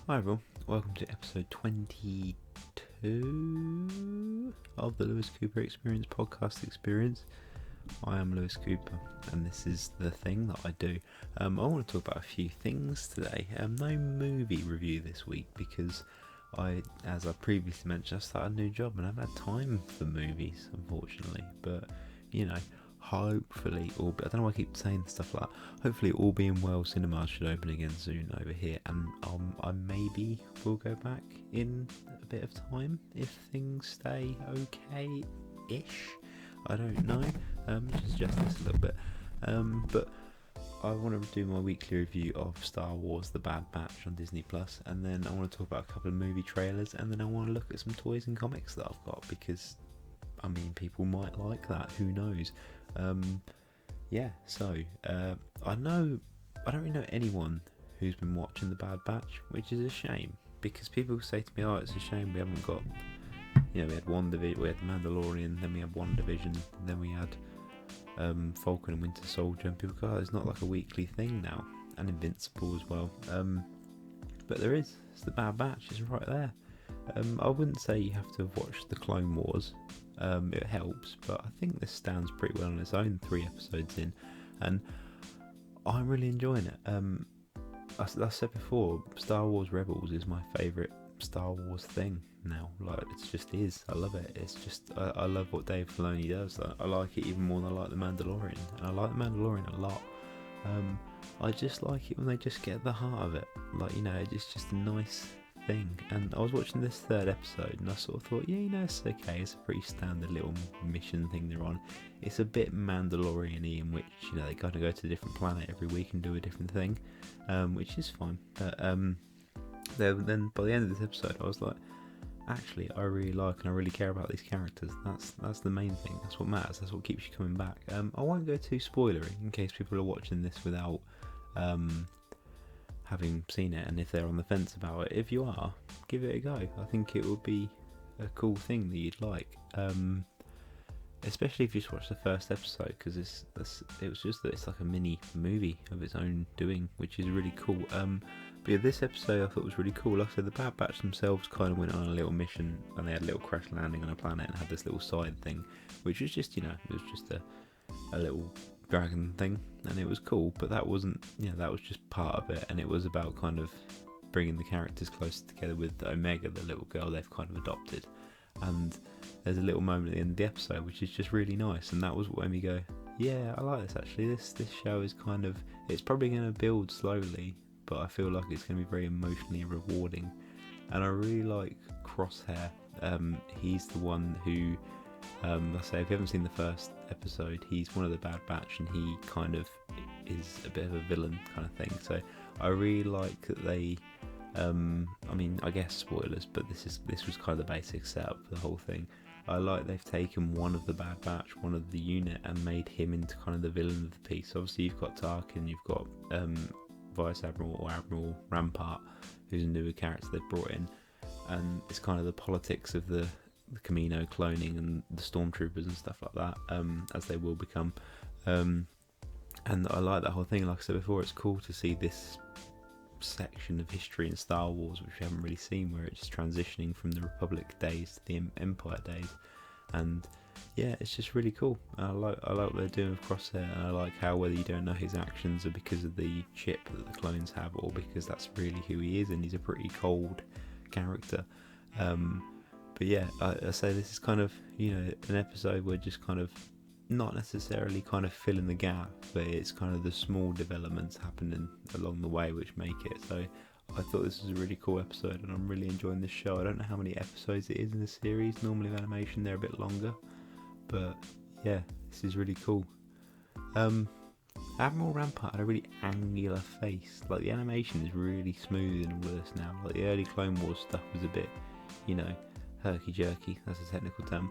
Hi everyone, welcome to episode 22 of the Lewis Cooper Experience podcast experience. I am Lewis Cooper and this is the thing that I do. I want to talk about a few things today. No movie review this week because as I previously mentioned, I started a new job and I haven't had time for movies, unfortunately. But, you know, hopefully, I don't know why I keep saying stuff like that. Hopefully, all being well, cinemas should open again soon over here, and I maybe will go back in a bit of time if things stay okay-ish. I don't know. Just adjust this a little bit. But I want to do my weekly review of Star Wars: The Bad Batch on Disney Plus, and then I want to talk about a couple of movie trailers, and then I want to look at some toys and comics that I've got because, I mean, people might like that. Who knows? I don't really know anyone who's been watching The Bad Batch, which is a shame because people say to me, "Oh, it's a shame we haven't got." You know, we had WandaVision, we had Mandalorian, then we had WandaVision, then we had Falcon and Winter Soldier, and people go, "Oh, it's not like a weekly thing now," and Invincible as well. But there is. It's The Bad Batch. It's right there. I wouldn't say you have to have watched the Clone Wars. It helps, but I think this stands pretty well on its own 3 episodes in, and I'm really enjoying it. As I said before, Star Wars Rebels is my favourite Star Wars thing now. Like, it just is. I love it. It's just, I love what Dave Filoni does. I like it even more than I like The Mandalorian, and I like The Mandalorian a lot. I just like it when they just get the heart of it. Like, you know, it's just a nice thing. And I was watching this 3rd episode and I sort of thought, yeah, you know, it's okay. It's a pretty standard little mission thing they're on. It's a bit Mandalorian-y in which, you know, they kind of go to a different planet every week and do a different thing, which is fine. But then by the end of this episode I was like, actually, I really like and I really care about these characters. That's the main thing. That's what matters. That's what keeps you coming back. I won't go too spoilery in case people are watching this without having seen it, and if they're on the fence about it, if you are, give it a go. I think it would be a cool thing that you'd like, especially if you just watch the 1st episode, because it's like a mini movie of its own doing, which is really cool. But yeah, this episode I thought was really cool. Like I said, the Bad Batch themselves kind of went on a little mission, and they had a little crash landing on a planet and had this little side thing, which was just, you know, it was just a little dragon thing, and it was cool, but that wasn't, you know, that was just part of it, and it was about kind of bringing the characters closer together with Omega, the little girl they've kind of adopted. And there's a little moment at the end of the episode which is just really nice, and that was what made me go, yeah, I like this actually. This show is kind of, it's probably going to build slowly, but I feel like it's going to be very emotionally rewarding. And I really like Crosshair. He's the one who, I say, if you haven't seen the 1st episode, he's one of the Bad Batch, and he kind of is a bit of a villain kind of thing. So I really like that they, I mean, I guess spoilers, but this was kind of the basic setup for the whole thing. I like they've taken one of the Bad Batch, one of the unit, and made him into kind of the villain of the piece. Obviously, you've got Tarkin, you've got Vice Admiral or Admiral Rampart, who's a newer character they've brought in, and it's kind of the politics of the Camino cloning and the stormtroopers and stuff like that, as they will become, and I like that whole thing. Like I said before, it's cool to see this section of history in Star Wars which we haven't really seen, where it's transitioning from the Republic days to the Empire days, and yeah, it's just really cool. I like what they're doing with Crosshair, and I like how, whether you don't know his actions are because of the chip that the clones have, or because that's really who he is, and he's a pretty cold character. But yeah, I say this is kind of, you know, an episode where just kind of not necessarily kind of filling the gap, but it's kind of the small developments happening along the way which make it. So I thought this was a really cool episode, and I'm really enjoying this show. I don't know how many episodes it is in the series. Normally with animation they're a bit longer, but yeah, this is really cool. Admiral Rampart had a really angular face. Like, the animation is really smooth in all of this now. Like, the early Clone Wars stuff was a bit, you know, herky-jerky, that's a technical term,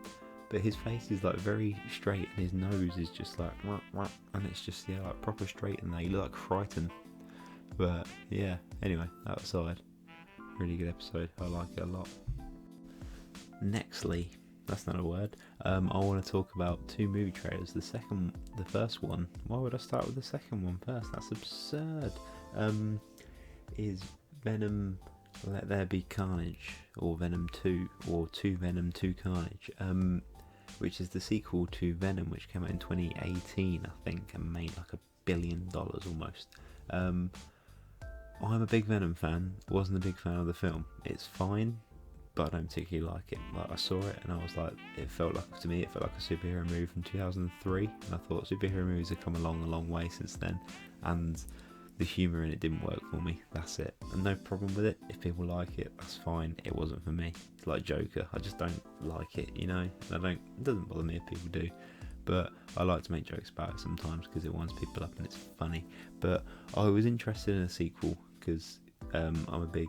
but his face is like very straight, and his nose is just like wah, wah, and it's just, yeah, like proper straight, and they look like frightened. But yeah, anyway, that aside, really good episode. I like it a lot. Nextly, that's not a word, I want to talk about 2 movie trailers. The first one, why would I start with the second one first? That's absurd. Is Venom Let There Be Carnage, or Venom 2, or 2 Venom 2 Carnage, which is the sequel to Venom, which came out in 2018, I think, and made like $1 billion almost. I'm a big Venom fan. Wasn't a big fan of the film. It's fine, but I don't particularly like it. Like, I saw it and I was like, to me it felt like a superhero movie from 2003, and I thought superhero movies have come along a long way since then, and the humour in it didn't work for me. That's it. And no problem with it. If people like it, that's fine. It wasn't for me. It's like Joker. I just don't like it, you know. It doesn't bother me if people do. But I like to make jokes about it sometimes because it winds people up and it's funny. But I was interested in a sequel because I'm a big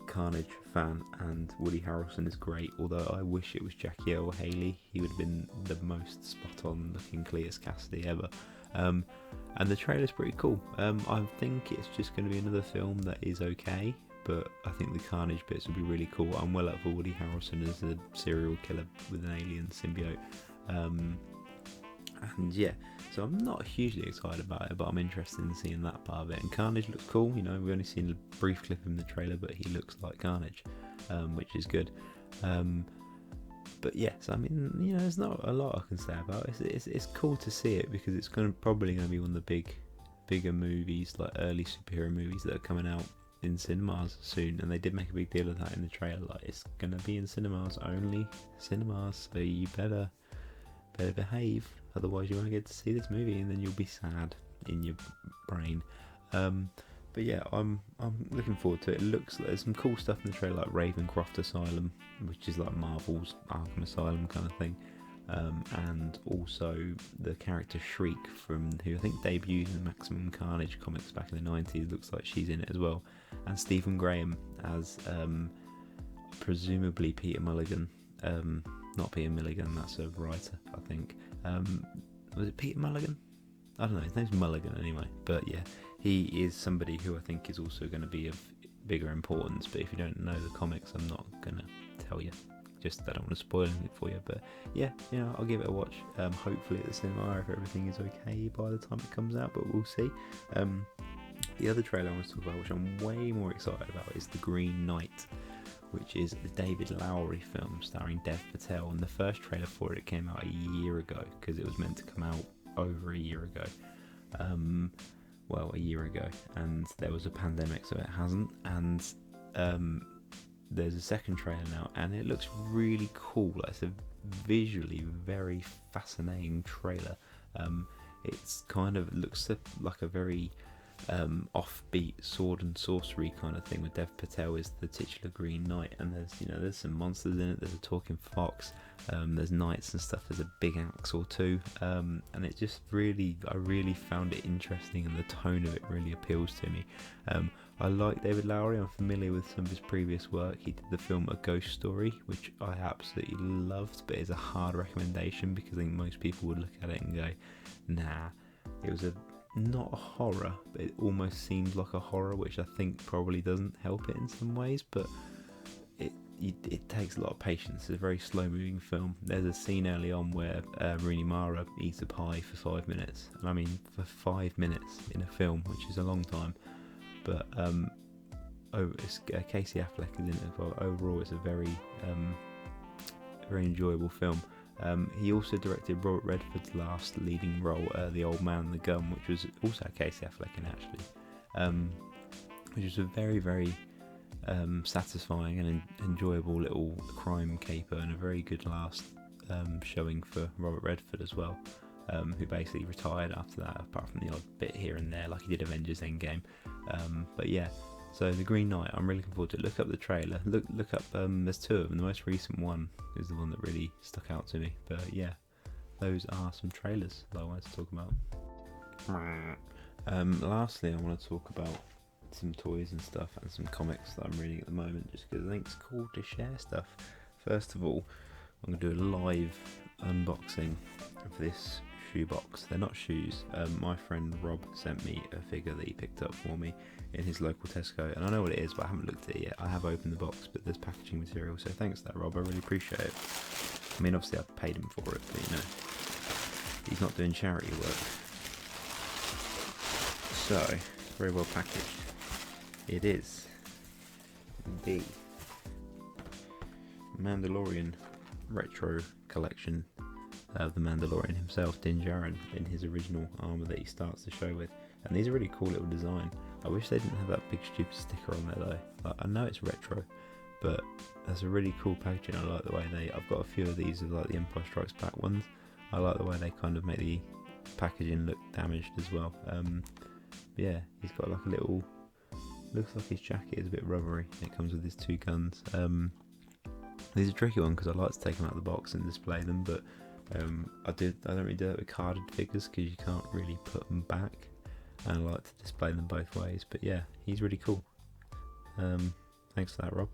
Carnage fan and Woody Harrelson is great. Although I wish it was Jackie Earle Haley. He would have been the most spot on looking Cletus Cassidy ever. And the trailer's pretty cool. I think it's just going to be another film that is okay, but I think the Carnage bits would be really cool. I'm well up for Woody Harrelson as a serial killer with an alien symbiote. And yeah, so I'm not hugely excited about it, but I'm interested in seeing that part of it. And Carnage looks cool. You know, we've only seen a brief clip in the trailer, but he looks like Carnage, which is good. But yes, I mean, you know, there's not a lot I can say about it. It's cool to see it because it's probably going to be one of the bigger movies, like early superhero movies that are coming out in cinemas soon. And they did make a big deal of that in the trailer. Like, it's going to be in cinemas, only cinemas. So you better behave, otherwise you won't get to see this movie, and then you'll be sad in your brain. But yeah, I'm looking forward to it. It looks like there's some cool stuff in the trailer, like Ravencroft Asylum, which is like Marvel's Arkham Asylum kind of thing, and also the character Shriek, who I think debuted in the Maximum Carnage comics back in the 90s. Looks like she's in it as well, and Stephen Graham as presumably Peter Mulligan. Not Peter Milligan, that's a writer, I think. Was it Peter Mulligan? I don't know, his name's Mulligan anyway. But yeah, he is somebody who I think is also going to be of bigger importance. But if you don't know the comics, I'm not going to tell you. Just, I don't want to spoil anything for you. But yeah, you know, I'll give it a watch. Hopefully at the cinema, if everything is okay by the time it comes out, but we'll see. The other trailer I want to talk about, which I'm way more excited about, is The Green Knight, which is the David Lowery film starring Dev Patel. And the first trailer for it came out a year ago, because it was meant to come out over a year ago. A year ago, and there was a pandemic, so it hasn't. And there's a second trailer now, and it looks really cool. It's a visually very fascinating trailer. It's kind of looks like a very offbeat sword and sorcery kind of thing, with Dev Patel is the titular Green Knight, and there's some monsters in it. There's a talking fox, there's knights and stuff. There's a big axe or two, and it just I really found it interesting, and the tone of it really appeals to me. I like David Lowery. I'm familiar with some of his previous work. He did the film A Ghost Story, which I absolutely loved, but is a hard recommendation because I think most people would look at it and go, nah. It was not a horror, but it almost seemed like a horror, which I think probably doesn't help it in some ways, but it takes a lot of patience. It's a very slow moving film. There's a scene early on where Rooney Mara eats a pie for 5 minutes, and I mean for 5 minutes in a film, which is a long time, but Casey Affleck is in it as well. Overall it's a very enjoyable film. He also directed Robert Redford's last leading role, The Old Man and the Gun, which was also Casey Affleck in, actually, which was a very, very satisfying and enjoyable little crime caper, and a very good last showing for Robert Redford as well, who basically retired after that, apart from the odd bit here and there, like he did Avengers Endgame. But yeah, so The Green Knight, I'm really looking forward to it. Look up the trailer. Look up. There's two of them. The most recent one is the one that really stuck out to me. But yeah, those are some trailers that I wanted to talk about. Lastly, I want to talk about some toys and stuff and some comics that I'm reading at the moment, just because I think it's cool to share stuff. First of all, I'm going to do a live unboxing of this shoebox. They're not shoes. My friend Rob sent me a figure that he picked up for me in his local Tesco, and I know what it is, but I haven't looked at it yet. I have opened the box, but there's packaging material, so thanks to that, Rob. I really appreciate it. I mean, obviously I've paid him for it, but you know, he's not doing charity work. So, very well packaged. It is the Mandalorian retro collection of the Mandalorian himself, Din Djarin, in his original armour that he starts the show with. And these are really cool little design. I wish they didn't have that big stupid sticker on there though. Like, I know it's retro, but that's a really cool packaging. I like the way I've got a few of these of like the Empire Strikes Back ones. I like the way they kind of make the packaging look damaged as well. Yeah, he's got like a little, looks like his jacket is a bit rubbery. It comes with his 2 guns. These are a tricky one because I like to take them out of the box and display them, but I don't really do that with carded figures because you can't really put them back, and I like to display them both ways. But yeah, he's really cool. Thanks for that, Rob.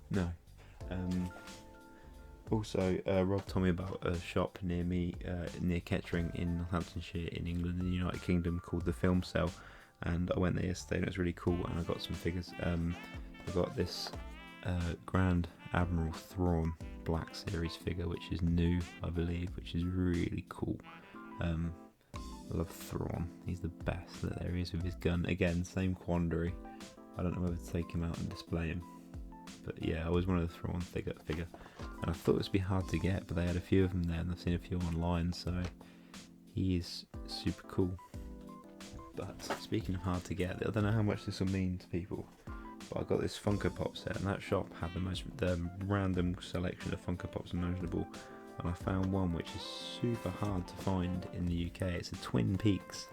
No. Also, Rob told me about a shop near me, near Kettering in Northamptonshire in England, in the United Kingdom, called the Film Cell, and I went there yesterday and it was really cool, and I got some figures. I got this Grand Admiral Thrawn Black Series figure, which is new, I believe, which is really cool. I love Thrawn, he's the best that there is with his gun. Again, same quandary, I don't know whether to take him out and display him. But yeah, I was one of the Thrawn figure, and I thought it would be hard to get, but they had a few of them there, and I've seen a few online, so he is super cool. But speaking of hard to get, I don't know how much this will mean to people, but I got this Funko Pop set, and that shop had the random selection of Funko Pops imaginable, and I found one which is super hard to find in the UK. It's a Twin Peaks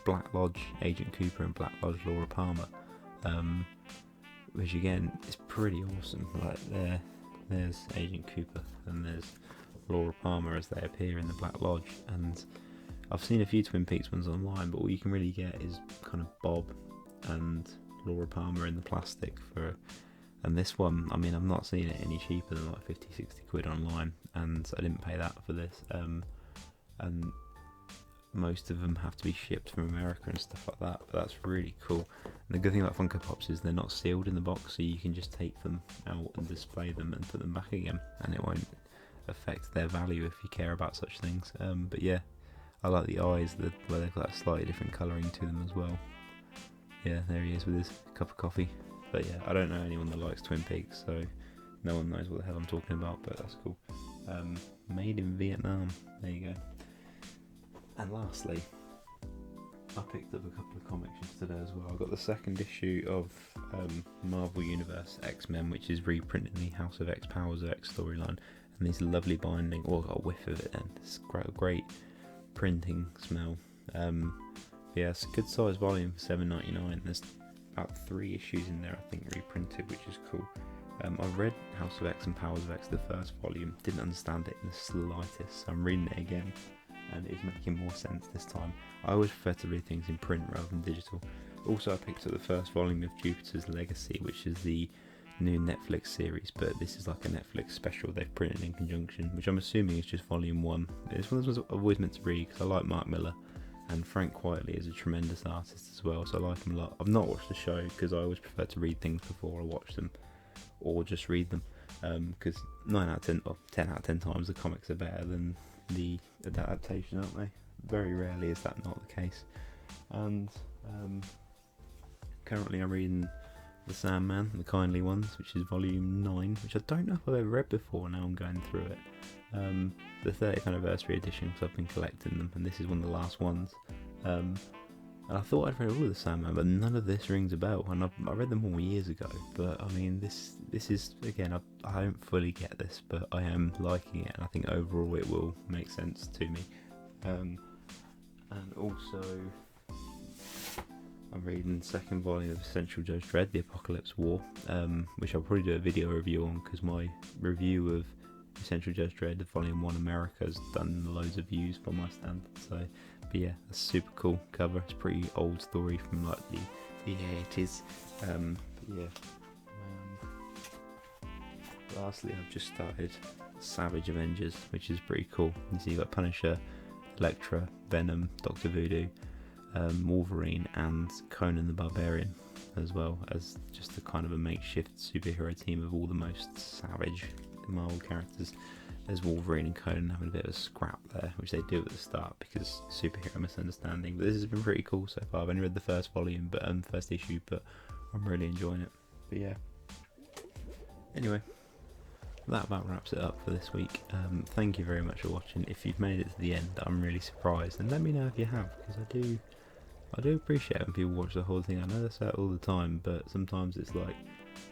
Black Lodge Agent Cooper and Black Lodge Laura Palmer. Which again is pretty awesome. Like there's Agent Cooper and there's Laura Palmer as they appear in the Black Lodge, and I've seen a few Twin Peaks ones online, but all you can really get is kind of Bob and Laura Palmer in the plastic and this one, I mean, I'm not seeing it any cheaper than like 50-60 quid online, and I didn't pay that for this, and most of them have to be shipped from America and stuff like that, but that's really cool. And the good thing about Funko Pops is they're not sealed in the box, so you can just take them out and display them and put them back again, and it won't affect their value if you care about such things. But yeah, I like the eyes, where they've got a slightly different colouring to them as well. Yeah, there he is with his cup of coffee. But yeah, I don't know anyone that likes Twin Peaks, so no one knows what the hell I'm talking about, but that's cool. Made in Vietnam, there you go. And lastly, I picked up a couple of comics yesterday as well. I got the second issue of Marvel Universe X-Men, which is reprinting the House of X, Powers of X storyline, and this lovely binding. Well, I got a whiff of it then. It's great printing smell. Yeah, it's a good size volume for $7.99. There's about 3 issues in there, I think, reprinted, which is cool. I've read House of X and Powers of X, the first volume, didn't understand it in the slightest, so I'm reading it again, and it's making more sense this time. I always prefer to read things in print rather than digital. Also, I picked up the first volume of Jupiter's Legacy, which is the new Netflix series, but this is like a Netflix special they've printed in conjunction, which I'm assuming is just volume 1. It's one of those ones I've always meant to read because I like Mark Miller, and Frank Quietly is a tremendous artist as well, so I like him a lot. I've not watched the show because I always prefer to read things before I watch them, or just read them, because 9 out of 10, or 10 out of 10 times the comics are better than the adaptation, aren't they? Very rarely is that not the case. And currently I'm reading The Sandman, The Kindly Ones, which is volume 9, which I don't know if I've ever read before. Now I'm going through it. The 30th anniversary edition, because I've been collecting them, and this is one of the last ones. And I thought I'd read all of The Sandman, but none of this rings a bell, and I read them all years ago. But I mean, this is, again, I don't fully get this, but I am liking it, and I think overall it will make sense to me. And also, I'm reading the second volume of Essential Judgedredd, The Apocalypse War, which I'll probably do a video review on, because my review of Essential Judgedredd, the Volume 1 America, has done loads of views by my standards. So, but yeah, a super cool cover. It's a pretty old story from like the 80s. But yeah. Lastly, I've just started Savage Avengers, which is pretty cool. You see, you've got Punisher, Elektra, Venom, Dr. Voodoo, Wolverine, and Conan the Barbarian, as well as just a kind of a makeshift superhero team of all the most savage Marvel characters. There's Wolverine and Conan having a bit of a scrap there, which they do at the start because superhero misunderstanding. But this has been pretty cool so far. I've only read the first volume, but first issue, but I'm really enjoying it. But yeah. Anyway, that about wraps it up for this week. Thank you very much for watching. If you've made it to the end, I'm really surprised, and let me know if you have, because I do appreciate when people watch the whole thing. I know they say it all the time, but sometimes it's like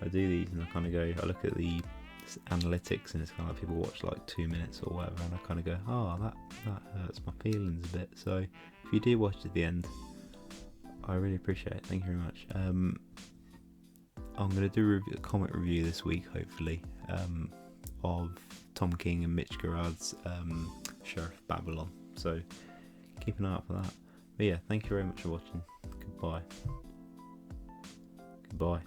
I do these and I kind of go, I look at the analytics and it's kind of like people watch like 2 minutes or whatever, and I kind of go, oh, that hurts my feelings a bit. So if you do watch to the end, I really appreciate it. Thank you very much. I'm going to do a comic review this week, hopefully, of Tom King and Mitch Gerard's Sheriff Babylon. So keep an eye out for that. But yeah, thank you very much for watching. Goodbye. Goodbye.